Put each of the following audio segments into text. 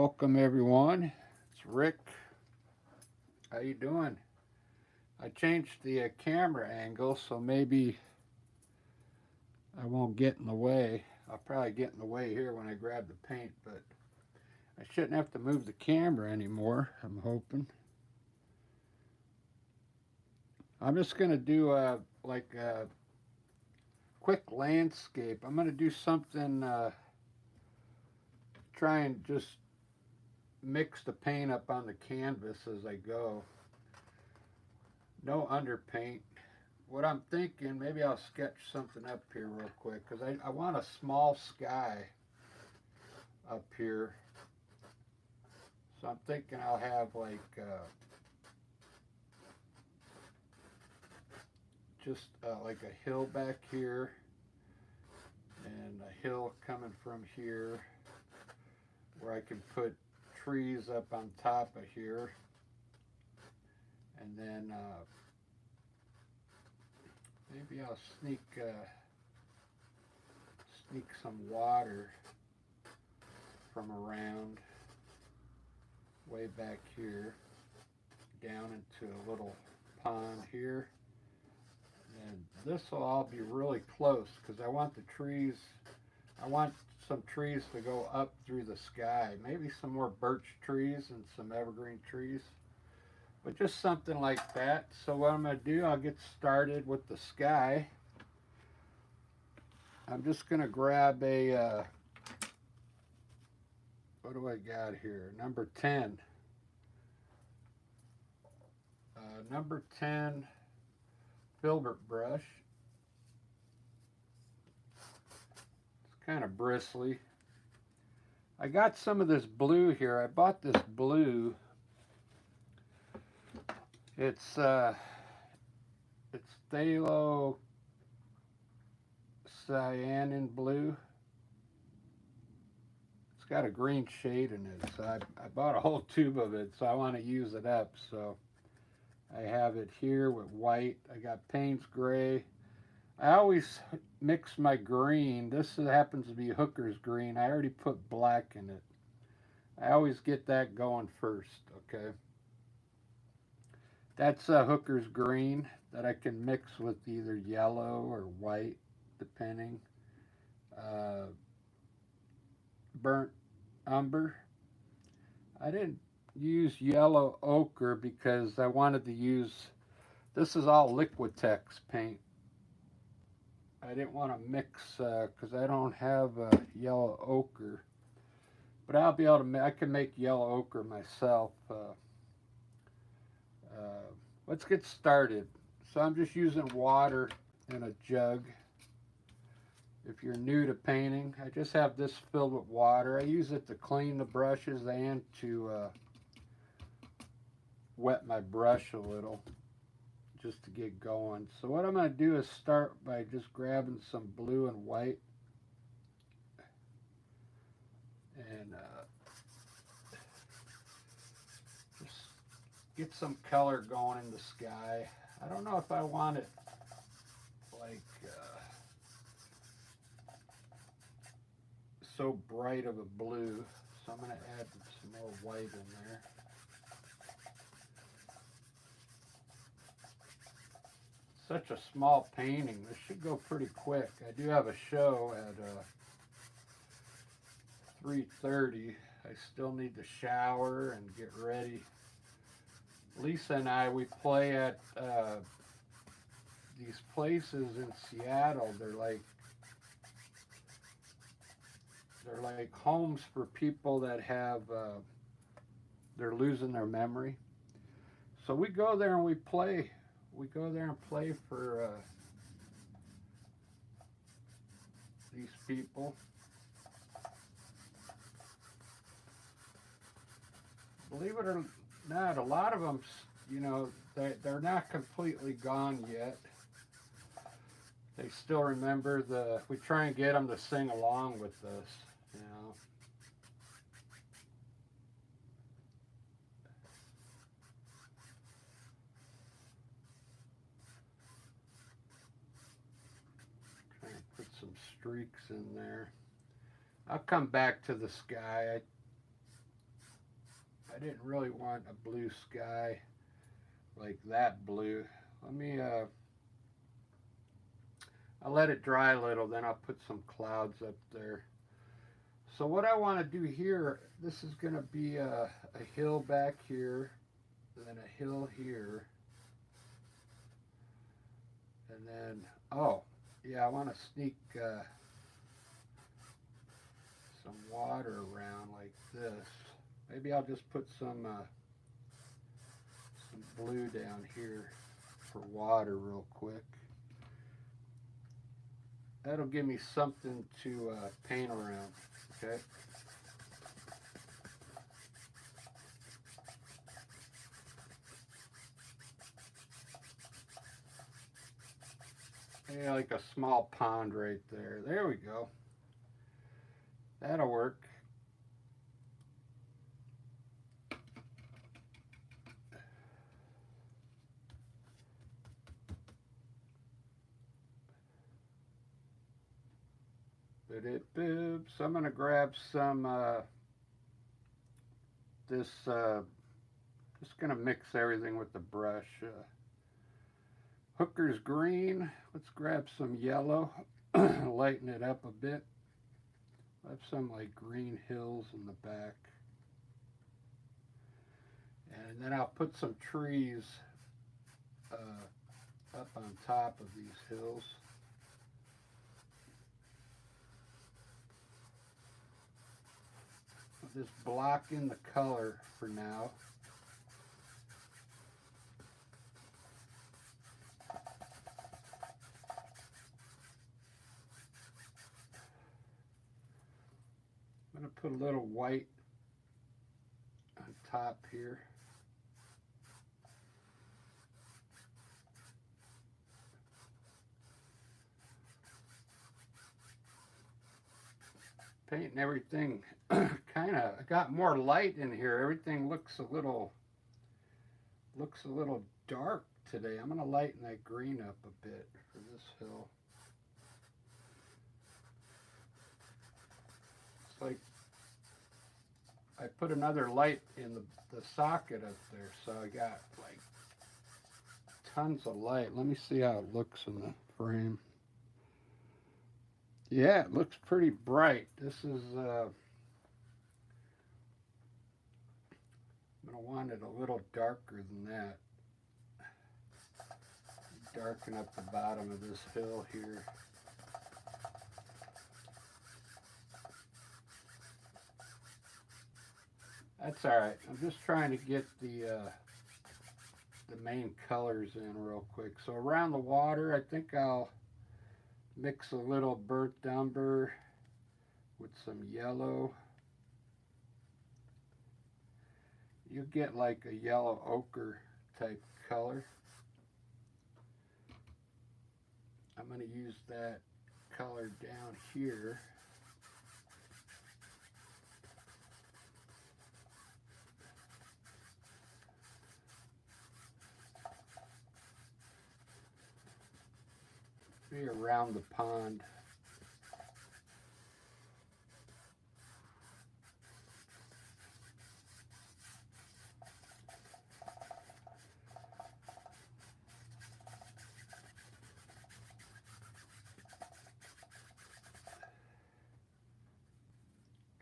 Welcome everyone. It's Rick. How you doing? I changed the camera angle so maybe I won't get in the way. I'll probably get in the way here when I grab the paint, but I shouldn't have to move the camera anymore, I'm hoping. I'm just going to do a quick landscape. I'm going to do something, try and just mix the paint up on the canvas as I go. No underpaint. What I'm thinking, maybe I'll sketch something up here real quick because I want a small sky up here. So I'm thinking I'll have like just like a hill back here and a hill coming from here where I can put trees up on top of here, and then maybe I'll sneak some water from around way back here down into a little pond here, and this will all be really close because I want the trees, I want some trees to go up through the sky, maybe some more birch trees and some evergreen trees, but just something like that. So what I'm going to do, I'll get started with the sky. I'm just going to grab a what do I got here, number 10 number 10 filbert brush. It's kind of bristly. I got some of this blue here. I bought this blue. It's phthalo cyanin blue. It's got a green shade in it, so I bought a whole tube of it, so I want to use it up. So I have it here with white. I got Payne's gray. I always mix my green. This happens to be Hooker's green. I already put black in it. I always get that going first, okay? That's Hooker's green that I can mix with either yellow or white, depending. Burnt umber. I didn't use yellow ochre because I wanted to use, this is all Liquitex paint. I didn't want to mix because I don't have yellow ochre, but I'll be able to, I can make yellow ochre myself. Let's get started. So I'm just using water in a jug. If you're new to painting, I just have this filled with water. I use it to clean the brushes and to wet my brush a little, just to get going. So what I'm going to do is start by just grabbing some blue and white and just get some color going in the sky. I don't know if I want it like so bright of a blue, so I'm going to add some more white in there. Such a small painting. This should go pretty quick. I do have a show at 3:30. I still need to shower and get ready. Lisa and I, we play at these places in Seattle. They're like homes for people that have they're losing their memory. So we go there and we play. We go there and play for these people. Believe it or not, a lot of them, you know, they're not completely gone yet. They still remember we try and get them to sing along with us, you know. Try and put some streaks in there. I'll come back to the sky. I didn't really want a blue sky like that blue. Let me, I'll let it dry a little, then I'll put some clouds up there. So what I want to do here, this is going to be a hill back here, and then a hill here, and then, oh, yeah, I want to sneak some water around like this. Maybe I'll just put some blue down here for water real quick. That'll give me something to paint around, okay? Yeah, like a small pond right there. There we go. That'll work. So I'm going to grab some, just going to mix everything with the brush. Hooker's green. Let's grab some yellow, lighten it up a bit. I have some like green hills in the back. And then I'll put some trees up on top of these hills. I'll just block in the color for now. I'm going to put a little white on top here. Painting everything kind of, I got more light in here. Everything looks a little dark today. I'm going to lighten that green up a bit for this hill. It's like I put another light in the socket up there, so I got like tons of light. Let me see how it looks in the frame. Yeah, it looks pretty bright. This is, I'm going to want it a little darker than that. Darken up the bottom of this hill here. That's all right. I'm just trying to get the main colors in real quick. So around the water, I think I'll mix a little burnt umber with some yellow. You get like a yellow ochre type color. I'm going to use that color down here. Be around the pond.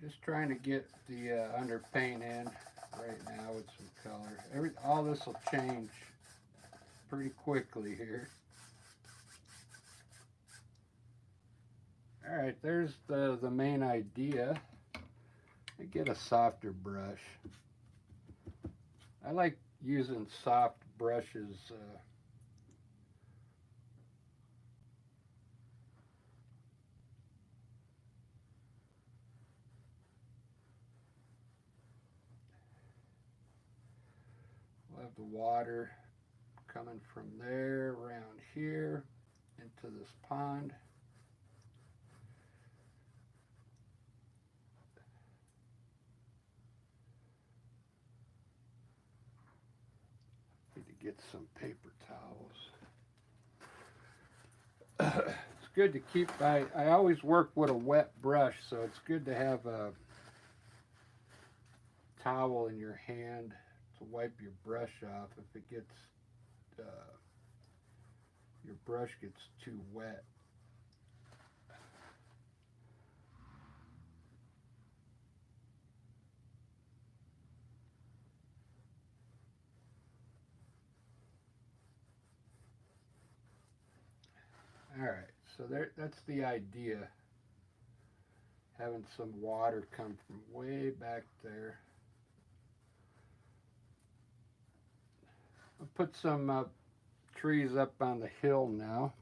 Just trying to get the underpaint in right now with some color. All this will change pretty quickly here. All right, there's the main idea. I get a softer brush. I like using soft brushes. We'll have the water coming from there around here into this pond. Get some paper towels. It's good to keep, I always work with a wet brush, so it's good to have towel in your hand to wipe your brush off if it gets, your brush gets too wet. Alright, so that's the idea. Having some water come from way back there. I'll put some trees up on the hill now.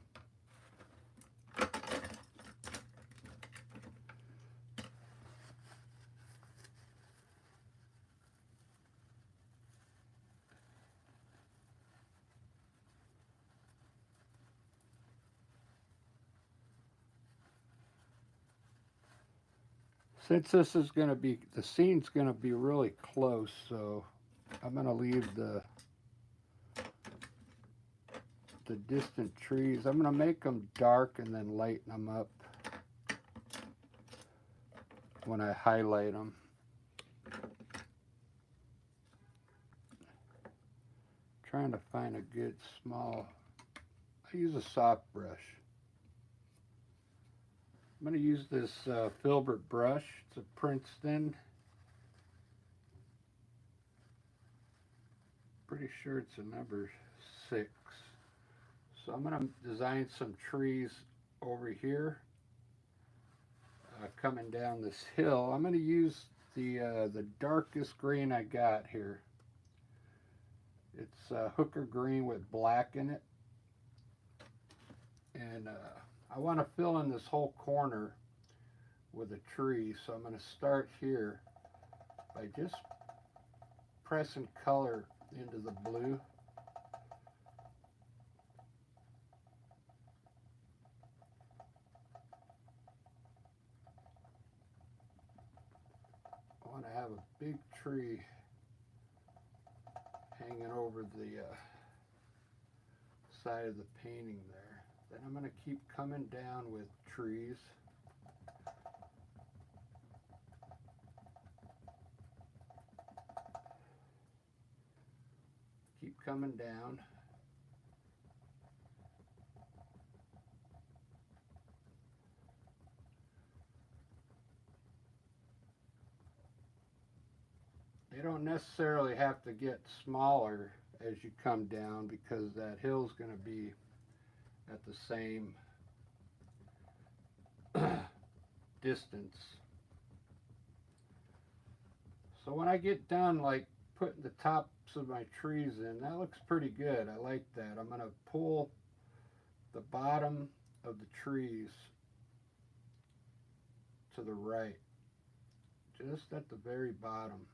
Since this is going to be, the scene's going to be really close, so I'm going to leave the distant trees. I'm going to make them dark and then lighten them up when I highlight them. Trying to find a good small, I use a soft brush. I'm going to use this filbert brush. It's a Princeton. Pretty sure it's a number 6. So I'm going to design some trees over here coming down this hill. I'm going to use the darkest green I got here. It's hooker green with black in it. And I want to fill in this whole corner with a tree, so I'm going to start here by just pressing color into the blue. I want to have a big tree hanging over the side of the painting there. Then I'm going to keep coming down with trees. Keep coming down. They don't necessarily have to get smaller as you come down because that hill's going to be at the same distance. So when I get done like putting the tops of my trees in, that looks pretty good. I like that. I'm going to pull the bottom of the trees to the right, just at the very bottom.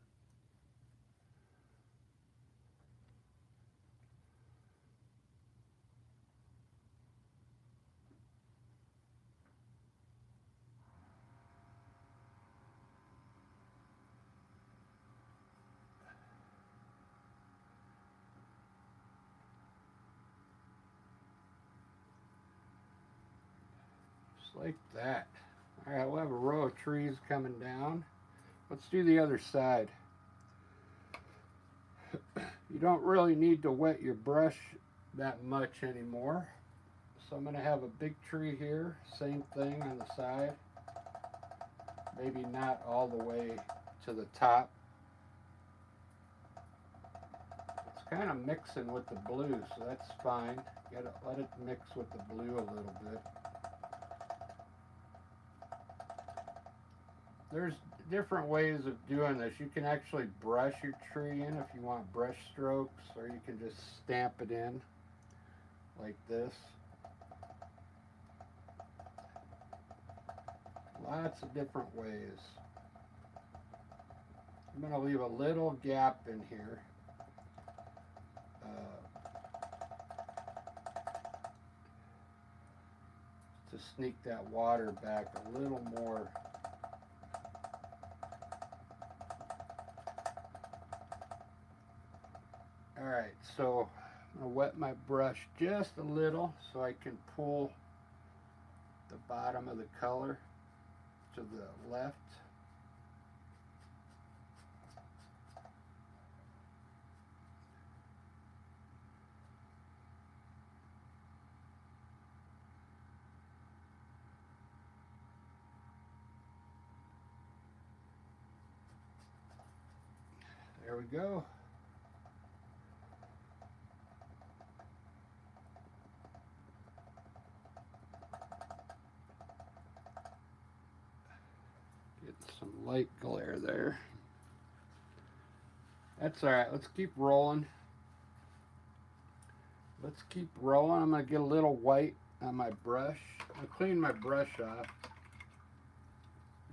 Like that. All right, we'll have a row of trees coming down. Let's do the other side. You don't really need to wet your brush that much anymore. So I'm going to have a big tree here, same thing on the side. Maybe not all the way to the top. It's kind of mixing with the blue, so that's fine. Gotta let it mix with the blue a little bit. There's different ways of doing this. You can actually brush your tree in if you want brush strokes, or you can just stamp it in like this. Lots of different ways. I'm going to leave a little gap in here. To sneak that water back a little more. Alright, so I'm going to wet my brush just a little so I can pull the bottom of the color to the left. we go. Get some light glare there. That's all right. Let's keep rolling. Let's keep rolling. I'm going to get a little white on my brush. I'll clean my brush off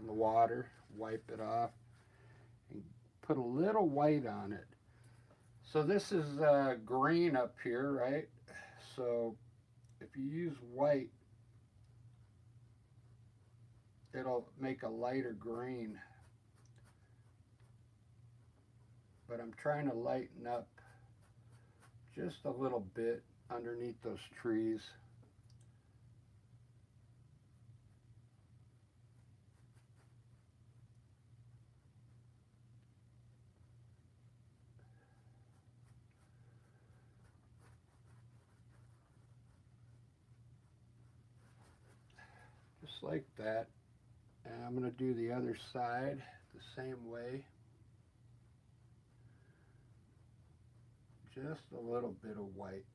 in the water, wipe it off, and put a little white on it. So this is green up here, right? So if you use white, it'll make a lighter green. But I'm trying to lighten up just a little bit underneath those trees. Just like that. And I'm going to do the other side the same way. Just a little bit of white.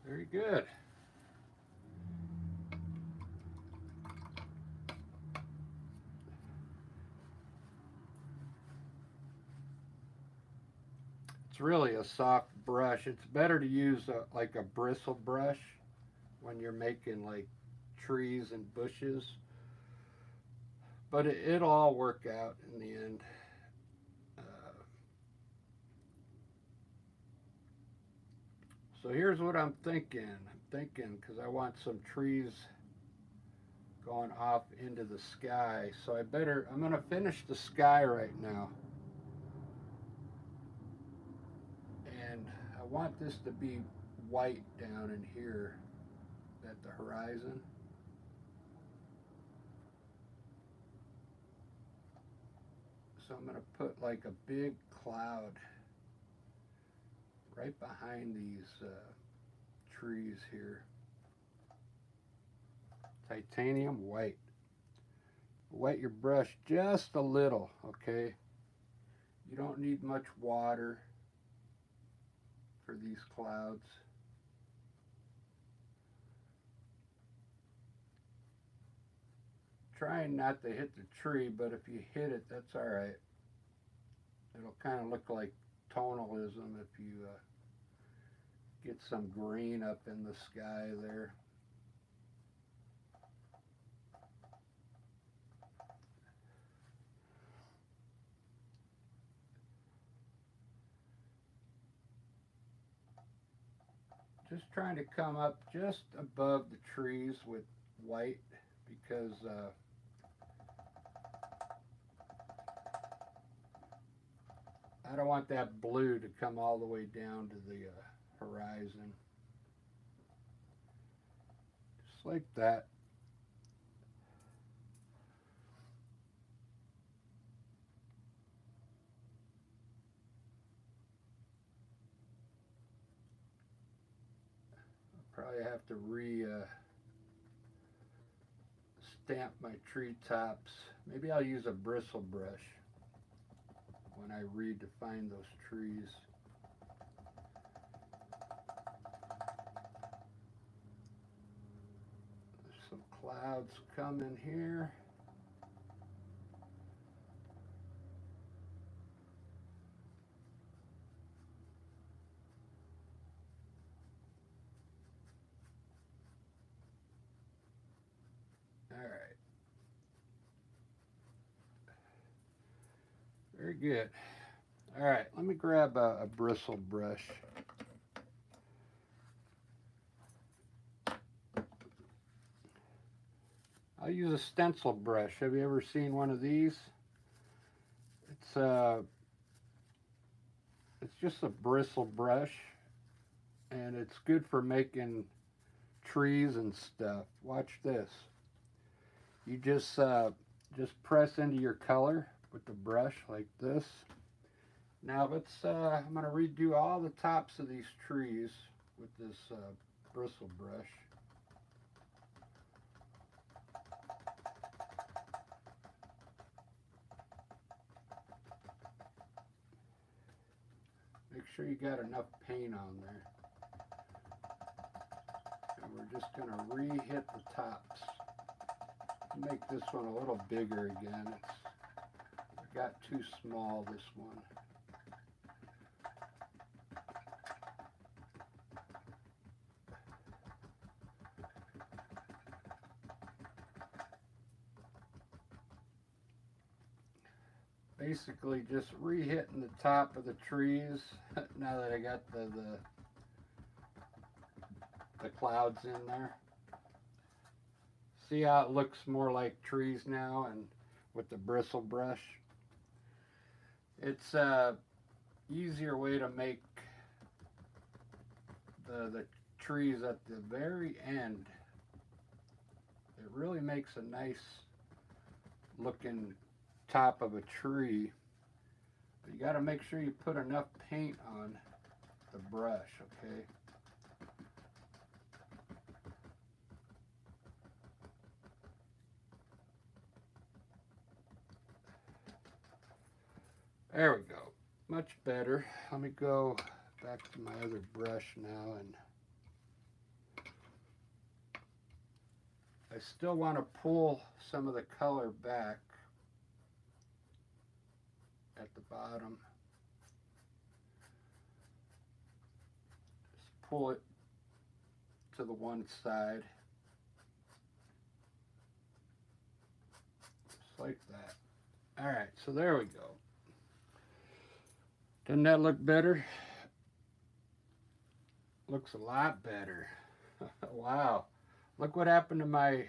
Very good. It's really a soft brush. It's better to use like a bristle brush when you're making like trees and bushes. But it'll all work out in the end. So here's what I'm thinking. Because I want some trees going off into the sky. So I'm going to finish the sky right now. And I want this to be white down in here at the horizon. So I'm going to put like a big cloud right behind these trees here. Titanium white. Wet your brush just a little, okay? You don't need much water for these clouds. Trying not to hit the tree, but if you hit it, that's all right. It'll kind of look like tonalism if you get some green up in the sky there. Just trying to come up just above the trees with white because I don't want that blue to come all the way down to the horizon. Just like that. I'll probably have to stamp my tree tops. Maybe I'll use a bristle brush when I redefine those trees. There's some clouds coming here. All right. Very good. All right, let me grab a bristle brush. I'll use a stencil brush. Have you ever seen one of these? It's just a bristle brush, and it's good for making trees and stuff. Watch this. You just press into your color with the brush like this. Now I'm going to redo all the tops of these trees with this bristle brush. Make sure you got enough paint on there. And we're just going to re-hit the tops. Make this one a little bigger again. I got too small this one. Basically just re-hitting the top of the trees now that I got the clouds in there. See how it looks more like trees now, and with the bristle brush. It's a easier way to make the trees at the very end. It really makes a nice looking top of a tree. But you got to make sure you put enough paint on the brush, okay? There we go. Much better. Let me go back to my other brush now, and I still want to pull some of the color back at the bottom. Just pull it to the one side. Just like that. Alright, so there we go. Doesn't that look better? Looks a lot better. Wow. Look what happened to my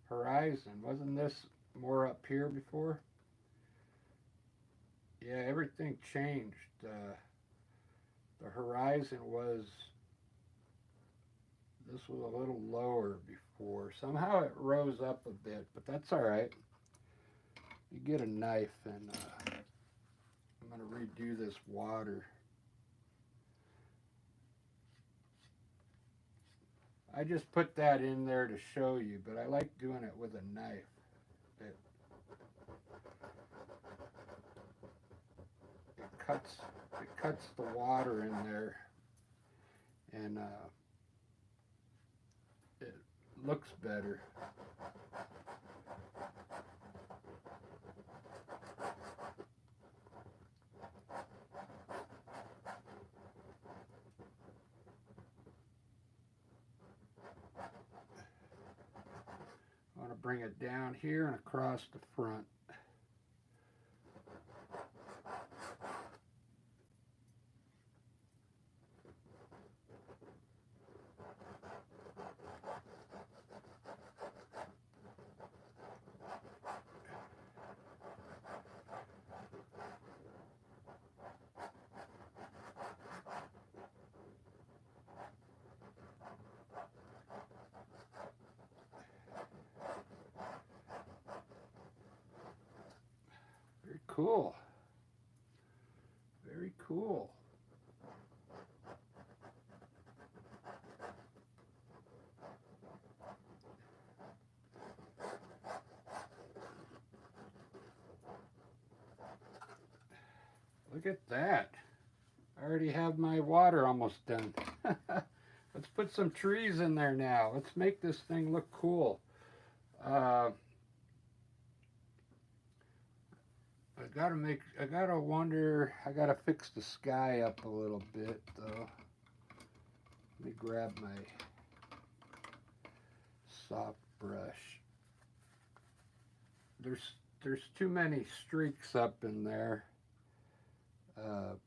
horizon. Wasn't this more up here before? Yeah, everything changed. The horizon this was a little lower before. Somehow it rose up a bit, but that's all right. You get a knife, and I'm going to redo this water. I just put that in there to show you, but I like doing it with a knife. It cuts the water in there, and it looks better. I want to bring it down here and across the front. Very cool. Very cool. Look at that. I already have my water almost done. Let's put some trees in there now. Let's make this thing look cool. I gotta fix the sky up a little bit though. Let me grab my soft brush. There's too many streaks up in there. I'm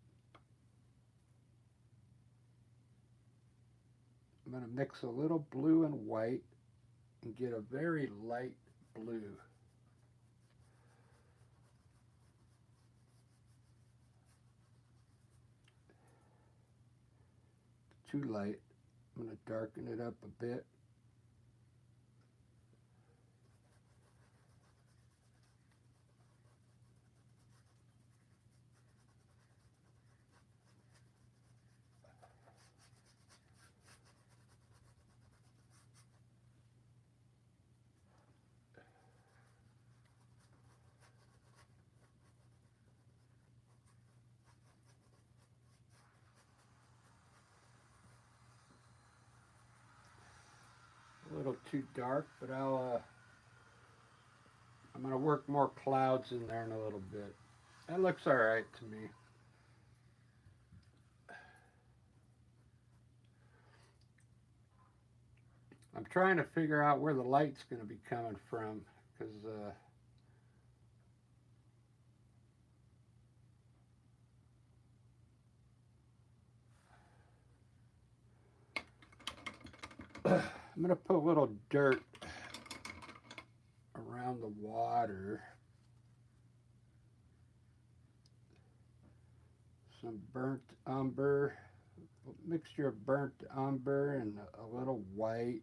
going to mix a little blue and white and get a very light blue. Too light. I'm going to darken it up a bit. too dark, but I'm gonna work more clouds in there in a little bit. That looks all right to me. I'm trying to figure out where the light's gonna be coming from, because I'm gonna put a little dirt around the water. Some burnt umber, a mixture of burnt umber and a little white.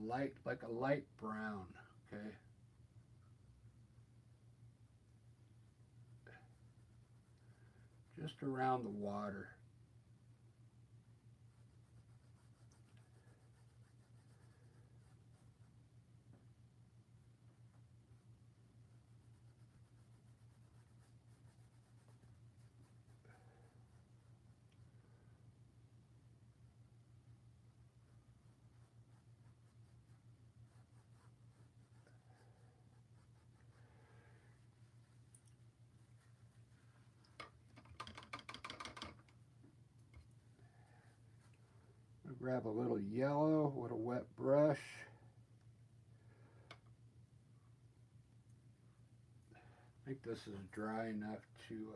Light, like a light brown, okay? Just around the water. I'll grab a little yellow with a wet brush. I think this is dry enough to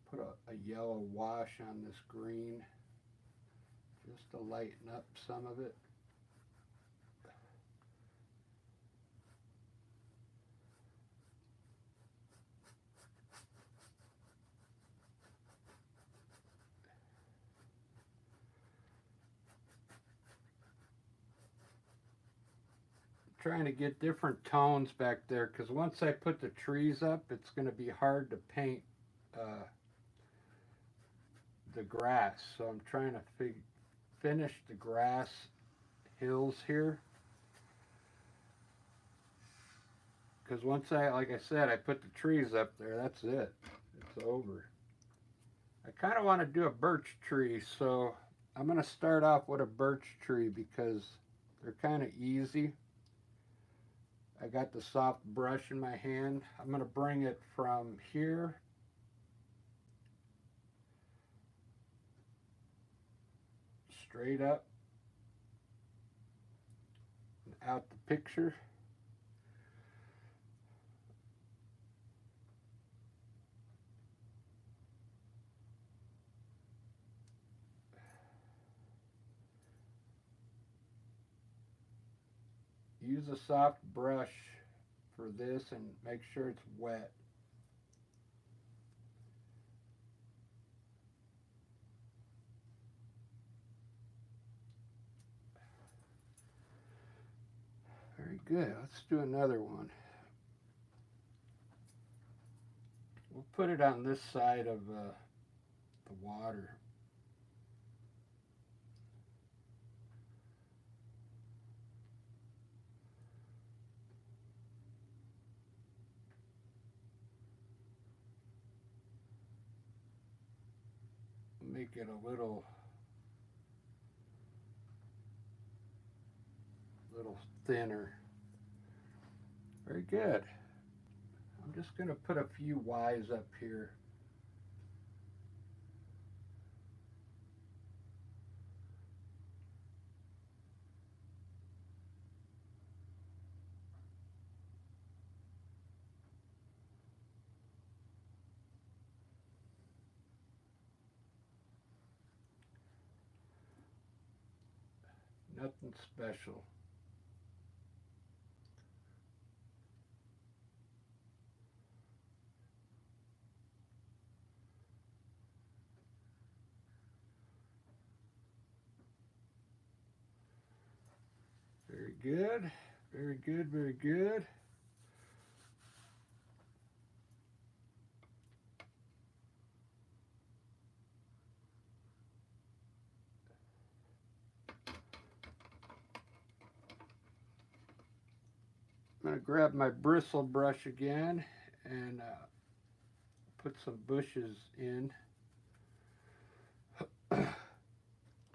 put a yellow wash on this green, just to lighten up some of it. Trying to get different tones back there, because once I put the trees up, it's going to be hard to paint the grass. So I'm trying to finish the grass hills here, because once like I said, I put the trees up there, that's it. It's over. I kind of want to do a birch tree, so I'm going to start off with a birch tree because they're kind of easy. I got the soft brush in my hand. I'm going to bring it from here straight up and out the picture. Use a soft brush for this and make sure it's wet. Very good. Let's do another one. We'll put it on this side of the water. Make it a little thinner. Very good. I'm just going to put a few Y's up here. Nothing special. Very good. Very good. Very good. I'm going to grab my bristle brush again and put some bushes in.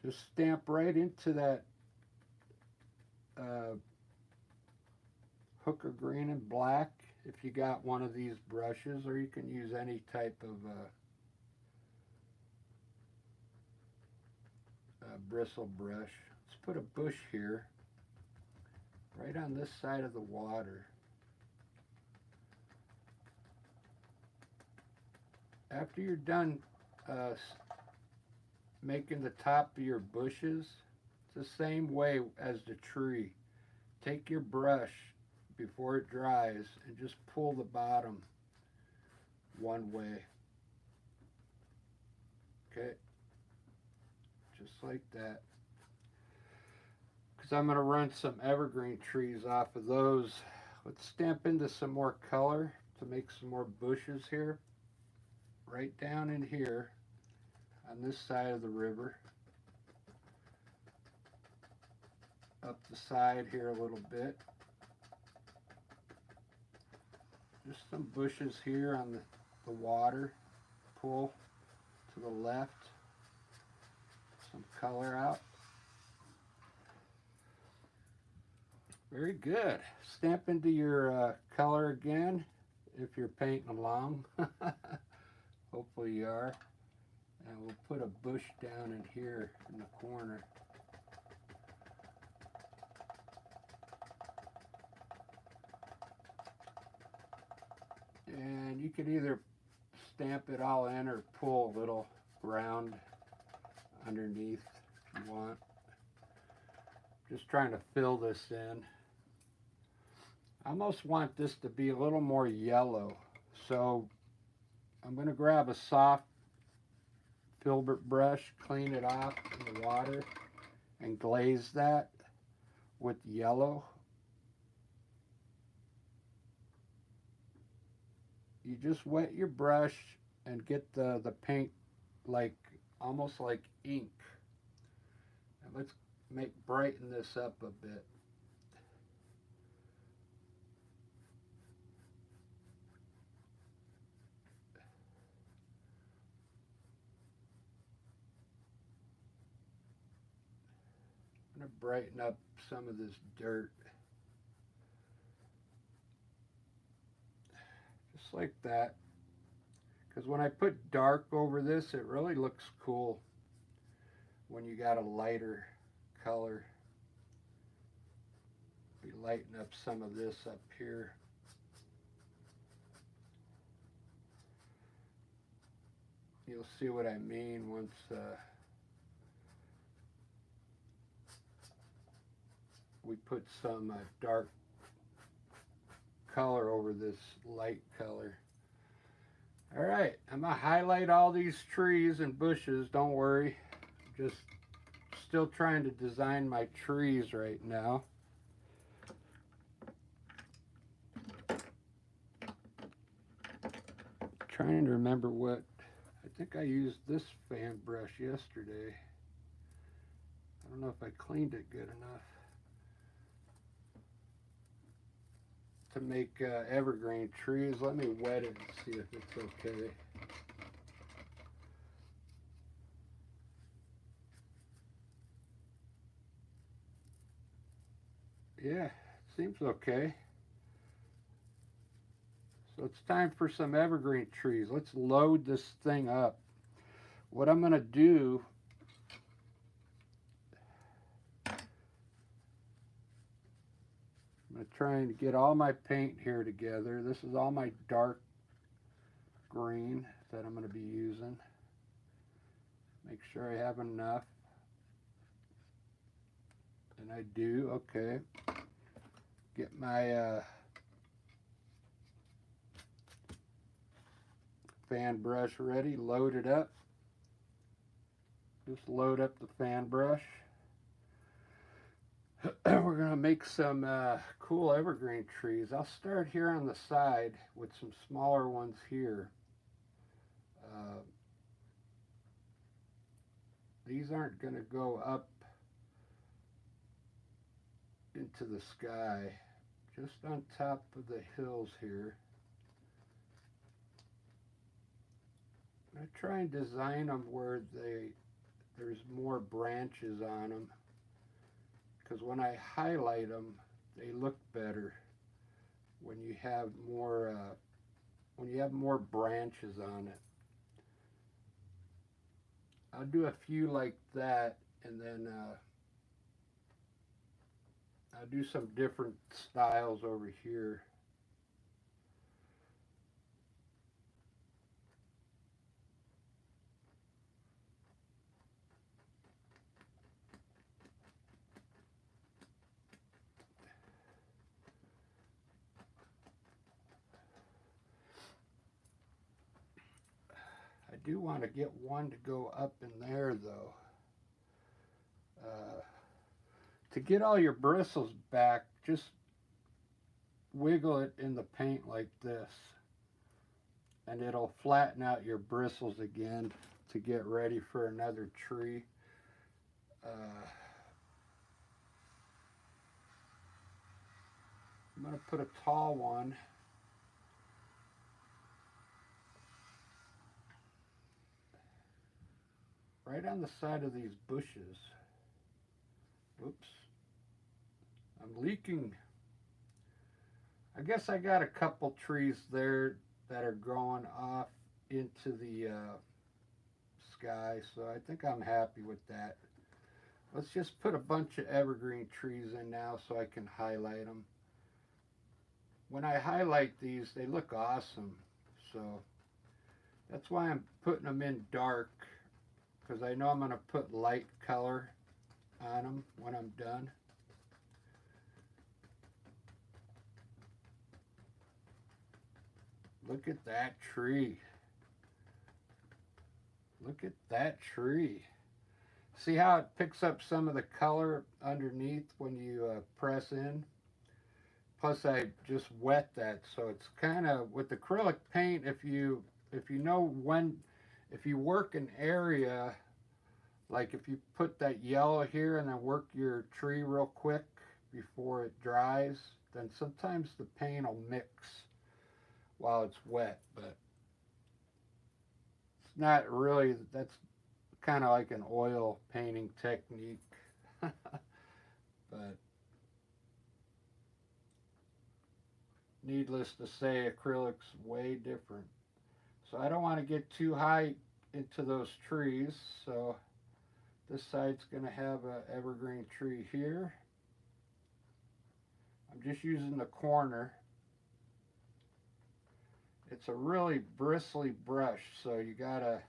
Just stamp right into that hooker green and black if you got one of these brushes, or you can use any type of bristle brush. Let's put a bush here, right on this side of the water. After you're done making the top of your bushes, it's the same way as the tree. Take your brush before it dries and just pull the bottom one way. Okay, just like that. Because I'm going to run some evergreen trees off of those. Let's stamp into some more color to make some more bushes here. Right down in here on this side of the river. Up the side here a little bit. Just some bushes here on the water. Pull to the left. Some color out. Very good. Stamp into your color again if you're painting along. Hopefully you are. And we'll put a bush down in here in the corner. And you could either stamp it all in or pull a little round underneath if you want. Just trying to fill this in. I almost want this to be a little more yellow, so I'm going to grab a soft filbert brush, clean it off in the water, and glaze that with yellow. You just wet your brush and get the paint like almost like ink. And let's brighten this up a bit. I'm going to brighten up some of this dirt. Just like that. Because when I put dark over this, it really looks cool when you got a lighter color. Be lighten up some of this up here. You'll see what I mean once we put some dark color over this light color. All right, I'm gonna highlight all these trees and bushes. Don't worry, just still trying to design my trees right now. Trying to remember what, I think I used this fan brush yesterday. I don't know if I cleaned it good enough to make evergreen trees. Let me wet it and see if it's okay. Yeah, seems okay. So it's time for some evergreen trees. Let's load this thing up. What I'm going to do, I'm going to try and get all my paint here together. This is all my dark green that I'm going to be using. Make sure I have enough. And I do. Okay. Get my fan brush ready. Load it up. Just load up the fan brush. We're going to make some cool evergreen trees. I'll start here on the side with some smaller ones here. These aren't going to go up into the sky, just on top of the hills here. I'm going to try and design them where there's more branches on them, because when I highlight them, they look better when you have more branches on it. I'll do a few like that, and then I'll do some different styles over here. I do want to get one to go up in there though. To get all your bristles back, just wiggle it in the paint like this, and it'll flatten out your bristles again to get ready for another tree. I'm going to put a tall one right on the side of these bushes. Whoops. I'm leaking. I guess I got a couple trees there that are growing off into the sky, so I think I'm happy with that. Let's just put a bunch of evergreen trees in now so I can highlight them. When I highlight these, they look awesome, so that's why I'm putting them in dark, because I know I'm going to put light color on them when I'm done. Look at that tree. Look at that tree. See how it picks up some of the color underneath when you press in? Plus I just wet that, so it's kind of, with acrylic paint, if you know when, if you work an area, like if you put that yellow here and then work your tree real quick before it dries, then sometimes the paint will mix while it's wet, but it's not really, that's kind of like an oil painting technique. But needless to say, acrylic's way different. So I don't want to get too high into those trees, so this side's going to have an evergreen tree here. I'm just using the corner. It's a really bristly brush, so you gotta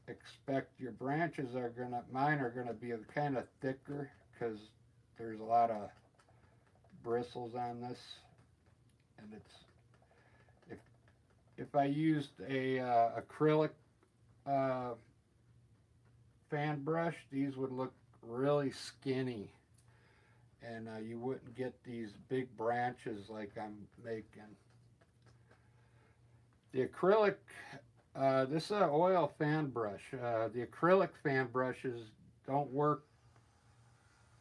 expect your branches are gonna, mine are gonna be kind of thicker because there's a lot of bristles on this, and it's, if I used a acrylic fan brush, these would look really skinny, and you wouldn't get these big branches like I'm making. The acrylic, this is an oil fan brush. The acrylic fan brushes don't work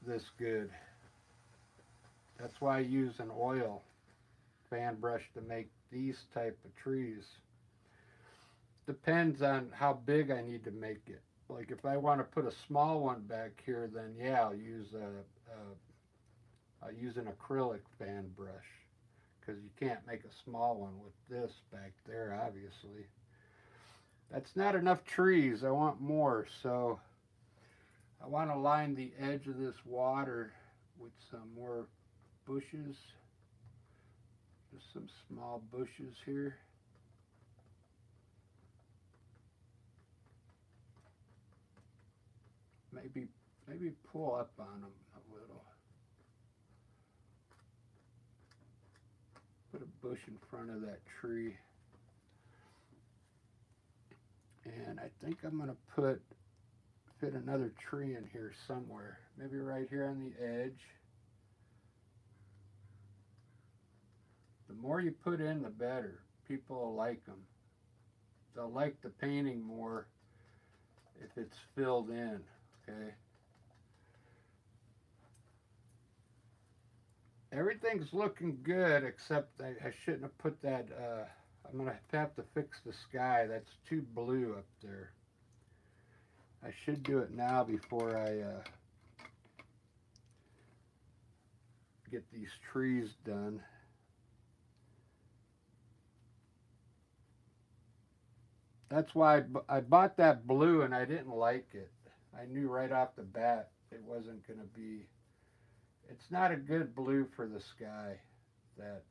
this good. That's why I use an oil fan brush to make these type of trees. Depends on how big I need to make it. Like if I want to put a small one back here, then yeah, I'll use an acrylic fan brush, because you can't make a small one with this back there, obviously. That's not enough trees. I want more, so I want to line the edge of this water with some more bushes. Just some small bushes here. Maybe pull up on them a little. Put a bush in front of that tree. And I think I'm going to fit another tree in here somewhere. Maybe right here on the edge. The more you put in, the better. People will like them. They'll like the painting more if it's filled in, okay? Everything's looking good, except I shouldn't have put that, I'm going to have to fix the sky. That's too blue up there. I should do it now before I get these trees done. That's why I bought that blue and I didn't like it. I knew right off the bat it wasn't going to be, it's not a good blue for the sky. That,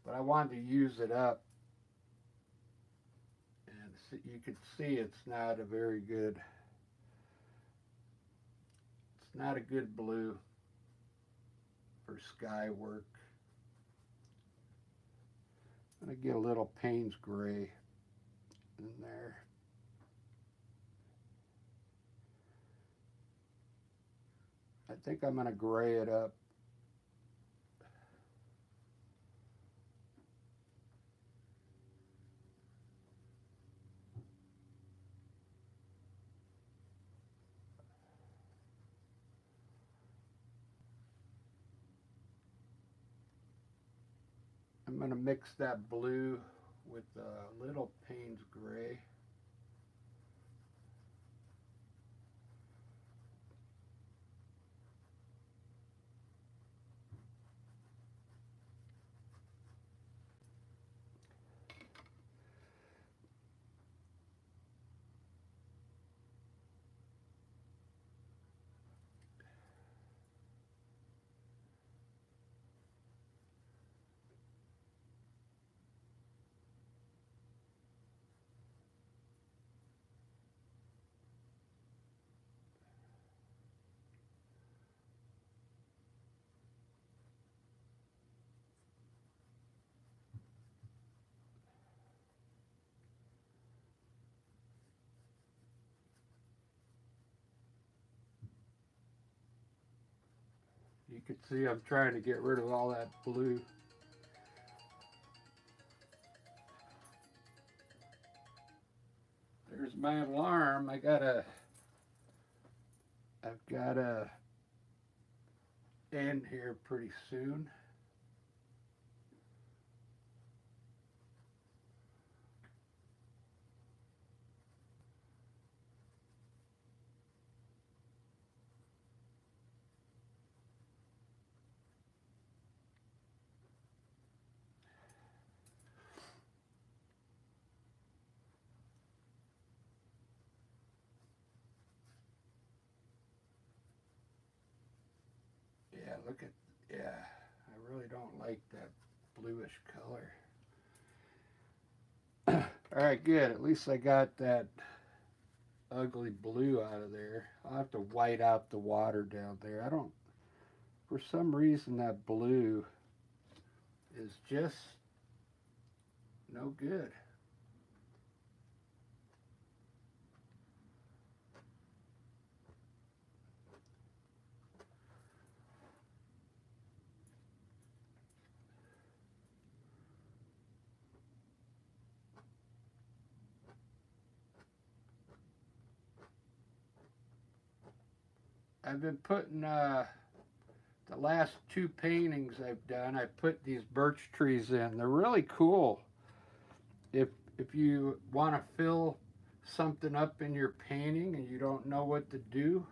but I wanted to use it up, and you could see it's not a very good, it's not a good blue for sky work. I'm going to get a little Payne's gray in there. I think I'm going to gray it up. I'm going to mix that blue with a little Payne's gray. You can see I'm trying to get rid of all that blue. There's my alarm. I've gotta end here pretty soon. Yeah, look at, yeah, I really don't like that bluish color. All right, good. At least I got that ugly blue out of there. I'll have to white out the water down there. I don't, for some reason that blue is just no good. I've been putting the last two paintings I've done. I put these birch trees in. They're really cool. If if you want to fill something up in your painting and you don't know what to do,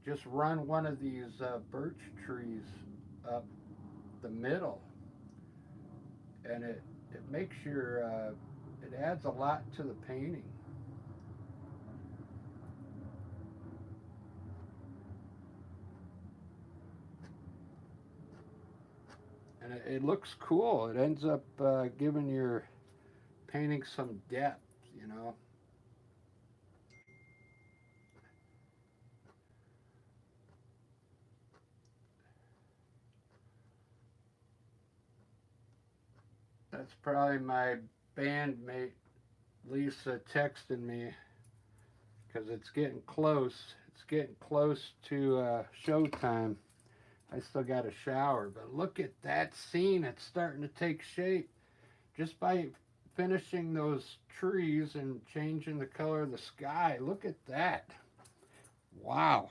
just run one of these birch trees up the middle, and it makes your it adds a lot to the painting. And it looks cool. It ends up giving your painting some depth, you know. That's probably my bandmate Lisa texting me because it's getting close. It's getting close to showtime. I still got a shower, but look at that scene. It's starting to take shape just by finishing those trees and changing the color of the sky. Look at that. Wow.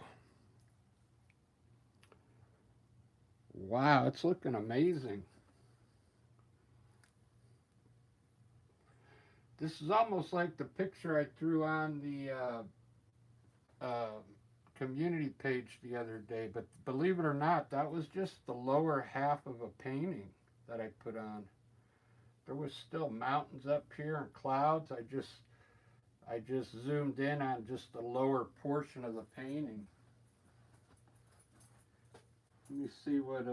Wow, it's looking amazing. This is almost like the picture I threw on the uh, community page the other day, but believe it or not, that was just the lower half of a painting that I put on. There was still mountains up here and clouds. I just zoomed in on just the lower portion of the painting. Let me see what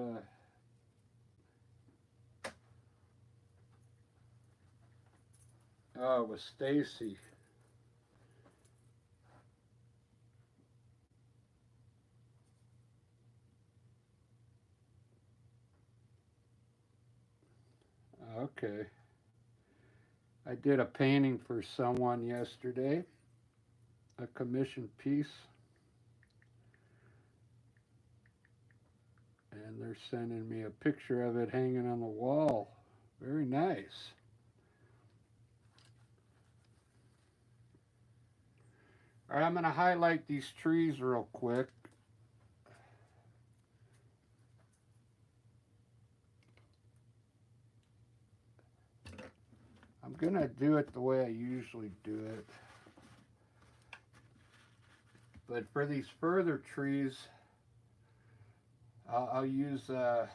oh, it was Stacy. Okay. I did a painting for someone yesterday, a commissioned piece, and they're sending me a picture of it hanging on the wall. Very nice. All right, I'm going to highlight these trees real quick. I'm going to do it the way I usually do it. But for these further trees, I'll use a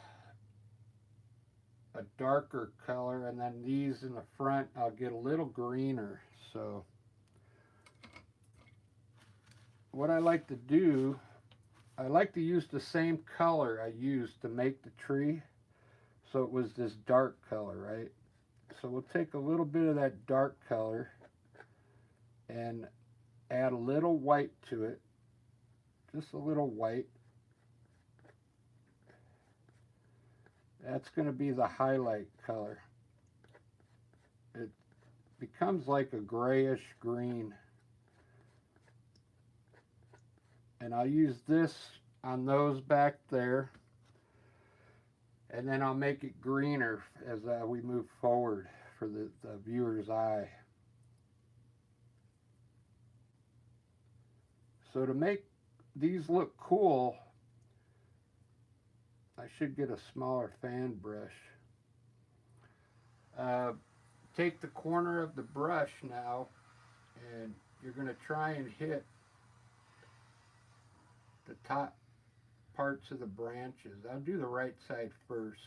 darker color, and then these in the front I'll get a little greener. So what I like to do, I like to use the same color I used to make the tree, so it was this dark color, right? So we'll take a little bit of that dark color and add a little white to it, just a little white. That's going to be the highlight color. It becomes like a grayish green. And I'll use this on those back there. And then I'll make it greener as we move forward for the viewer's eye. So to make these look cool, I should get a smaller fan brush. Take the corner of the brush now, and you're going to try and hit the top parts of the branches. I'll do the right side first.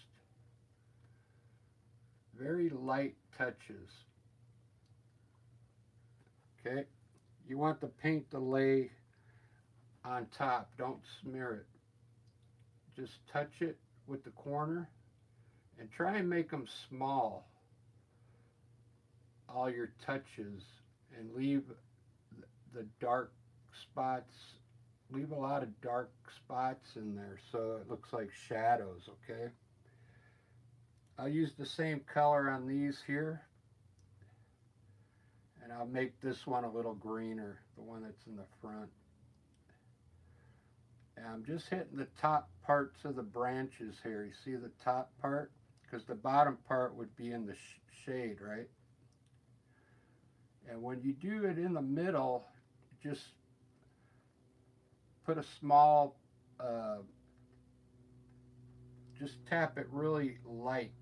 Very light touches. Okay? You want the paint to lay on top. Don't smear it. Just touch it with the corner and try and make them small, all your touches, and leave the dark spots, leave a lot of dark spots in there so it looks like shadows, okay? I'll use the same color on these here, and I'll make this one a little greener, the one that's in the front. And I'm just hitting the top parts of the branches here. You see the top part? Because the bottom part would be in the shade, right? And when you do it in the middle, just put a small, just tap it really light,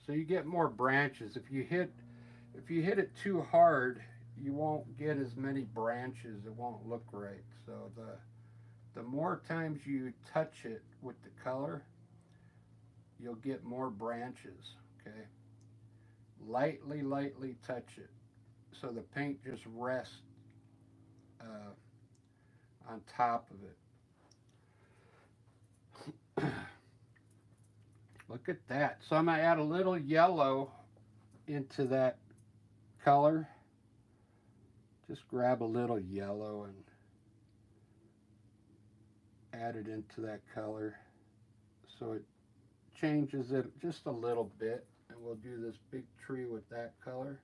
so you get more branches. If you hit it too hard, you won't get as many branches. It won't look right. So the more times you touch it with the color, you'll get more branches. Okay, lightly touch it so the paint just rests on top of it. Look at that. So I'm going to add a little yellow into that color. Just grab a little yellow and add it into that color so it changes it just a little bit. And we'll do this big tree with that color.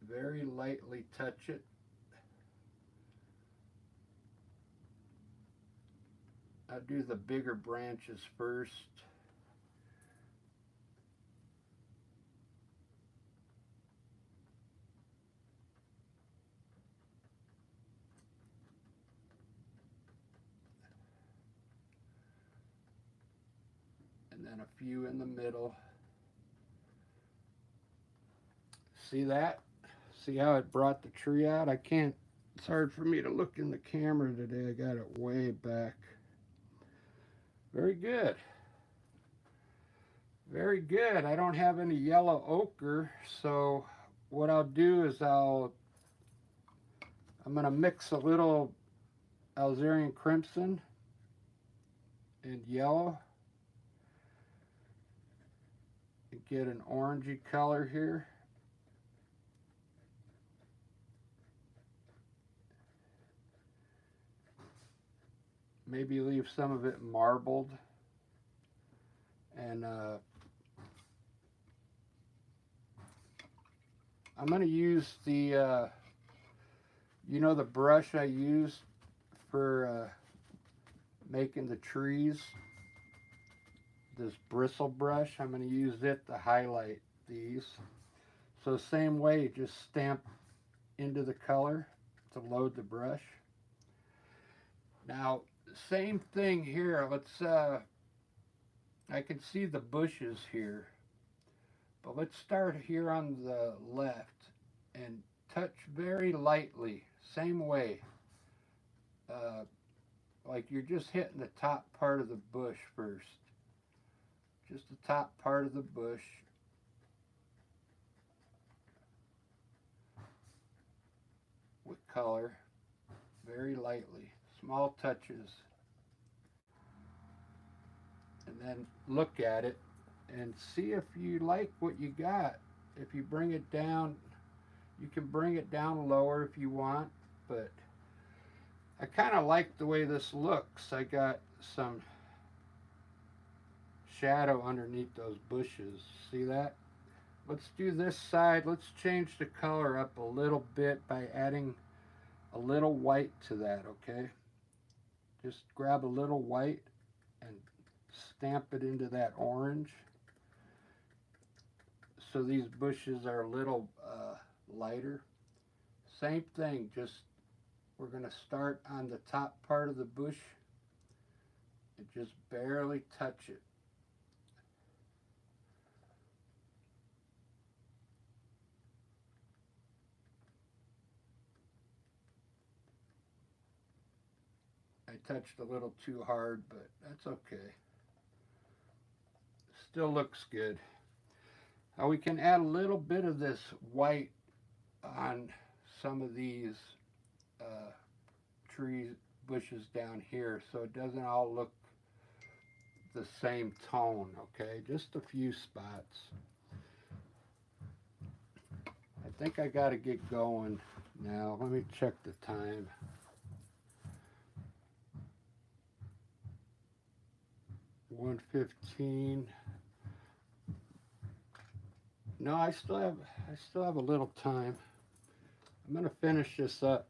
Very lightly touch it. I'll do the bigger branches first. And then a few in the middle. See that? See how it brought the tree out? I can't, it's hard for me to look in the camera today. I got it way back. Very good. Very good. I don't have any yellow ochre, so what I'll do is I'm going to mix a little Alzerian crimson and yellow and get an orangey color here. Maybe leave some of it marbled. And I'm going to use the, you know, the brush I used for making the trees, this bristle brush. I'm going to use it to highlight these. So same way, just stamp into the color to load the brush. Now, same thing here. Let's, I can see the bushes here, but let's start here on the left and touch very lightly, same way. Like you're just hitting the top part of the bush first. Just the top part of the bush. With color, very lightly, small touches. And then look at it and see if you like what you got. If you bring it down, you can bring it down lower if you want, but I kind of like the way this looks. I got some shadow underneath those bushes. See that? Let's do this side. Let's change the color up a little bit by adding a little white to that, okay? Just grab a little white and stamp it into that orange. So these bushes are a little lighter. Same thing, just we're going to start on the top part of the bush and just barely touch it. I touched a little too hard, but that's okay. Still looks good. Now we can add a little bit of this white on some of these tree bushes down here so it doesn't all look the same tone, okay? Just a few spots. I think I got to get going now. Let me check the time. $1:15. No, I still have a little time. I'm going to finish this up.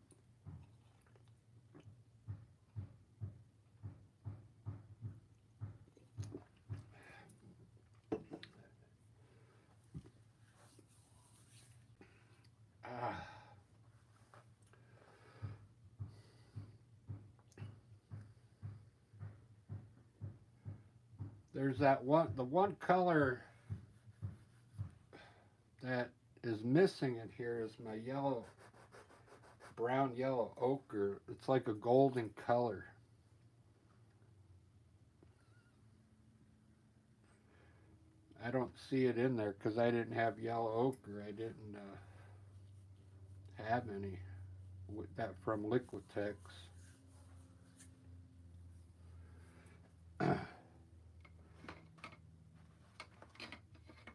There's that one, the one color that is missing in here is my yellow, brown yellow ochre. It's like a golden color. I don't see it in there because I didn't have yellow ochre. I didn't have any with that from Liquitex.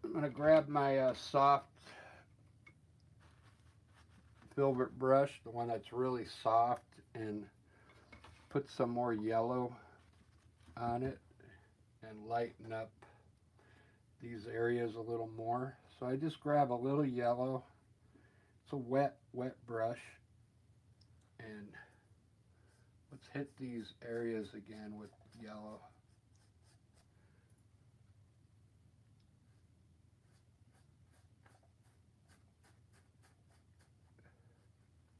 I'm going to grab my soft filbert brush, the one that's really soft, and put some more yellow on it and lighten up these areas a little more. So I just grab a little yellow. It's a wet brush, and let's hit these areas again with yellow.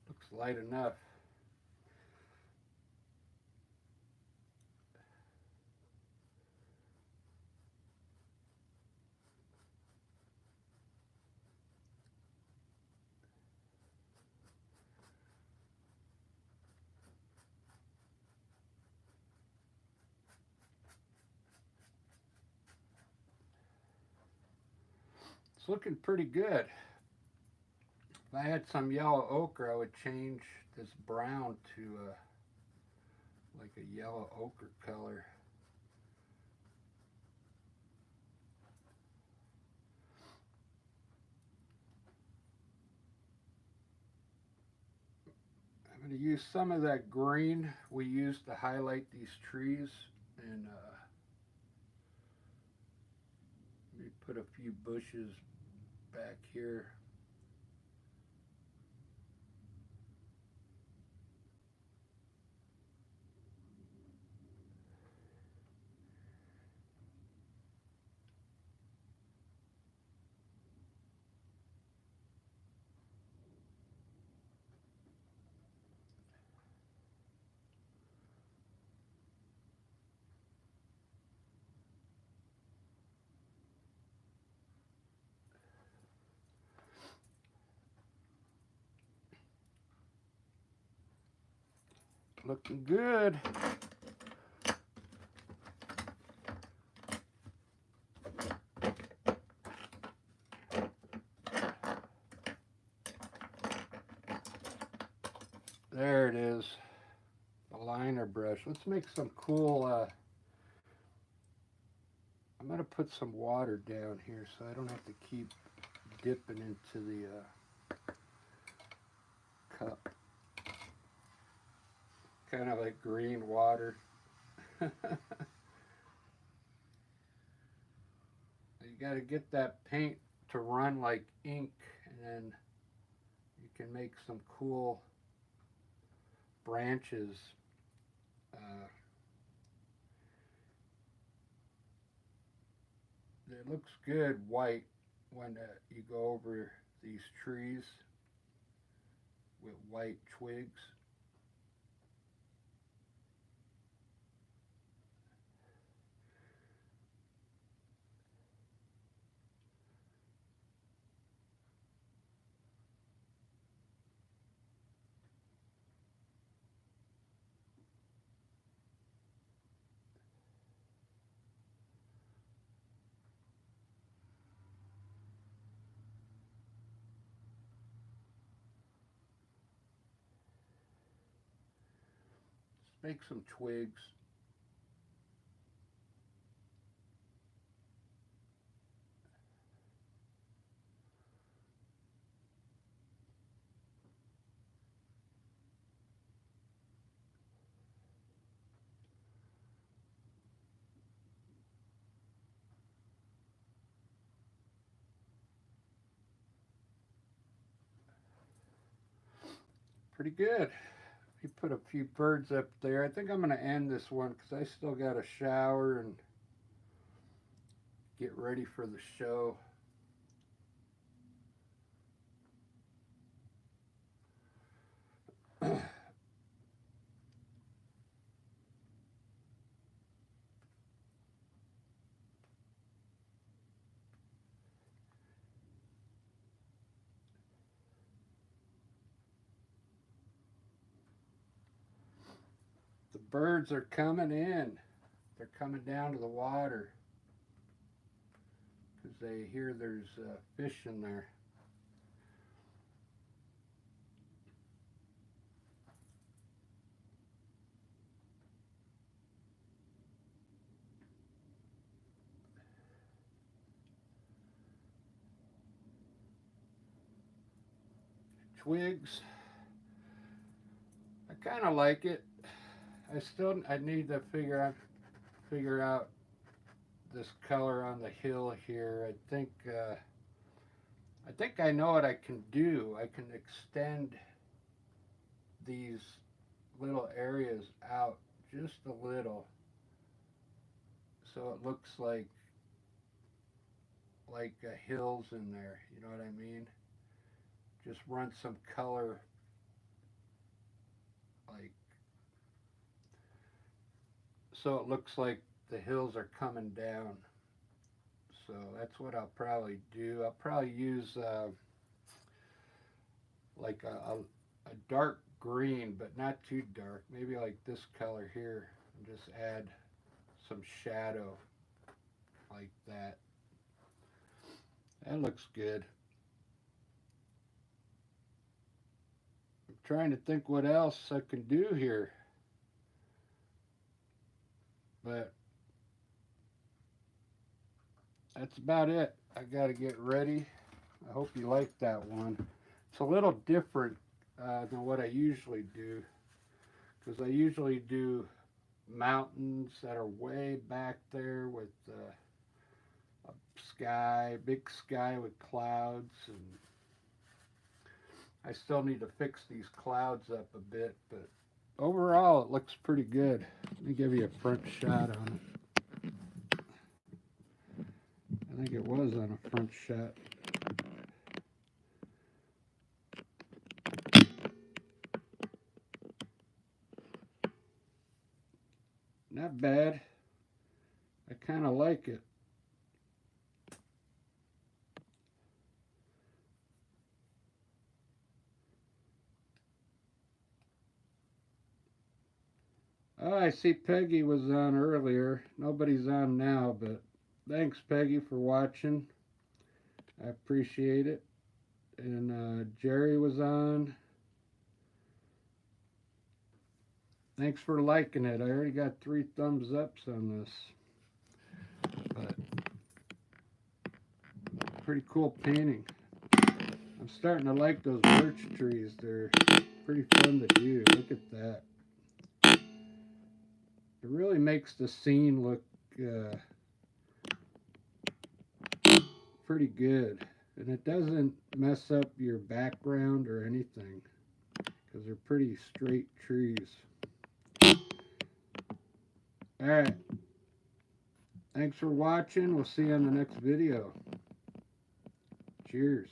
Looks light enough. It's looking pretty good. If I had some yellow ochre, I would change this brown to like a yellow ochre color. I'm going to use some of that green we used to highlight these trees, and maybe put a few bushes back here. Looking good. There it is, the liner brush. Let's make some cool, I'm going to put some water down here so I don't have to keep dipping into the cup. Kind of like green water. You got to get that paint to run like ink, and then you can make some cool branches. It looks good white when you go over these trees with white twigs. Make some twigs. Pretty good. You put a few birds up there. I think I'm going to end this one because I still got to shower and get ready for the show. The birds are coming in. They're coming down to the water because they hear there's fish in there. Twigs. I kind of like it. I need to figure out this color on the hill here. I think I know what I can do. I can extend these little areas out just a little so it looks like hills in there. You know what I mean? Just run some color like so it looks like the hills are coming down. So that's what I'll probably do. I'll probably use like a dark green, but not too dark. Maybe like this color here, and just add some shadow like that. That looks good. I'm trying to think what else I can do here. But that's about it. I got to get ready. I hope you like that one. It's a little different than what I usually do, because I usually do mountains that are way back there with a sky, big sky with clouds, and I still need to fix these clouds up a bit, but overall it looks pretty good. Let me give you a front shot on it. I think it was on a front shot. Not bad. I kind of like it. Oh, I see Peggy was on earlier. Nobody's on now, but thanks, Peggy, for watching. I appreciate it. And Jerry was on. Thanks for liking it. I already got 3 thumbs ups on this. But pretty cool painting. I'm starting to like those birch trees. They're pretty fun to do. Look at that. It really makes the scene look pretty good. And it doesn't mess up your background or anything, because they're pretty straight trees. Alright. Thanks for watching. We'll see you on the next video. Cheers.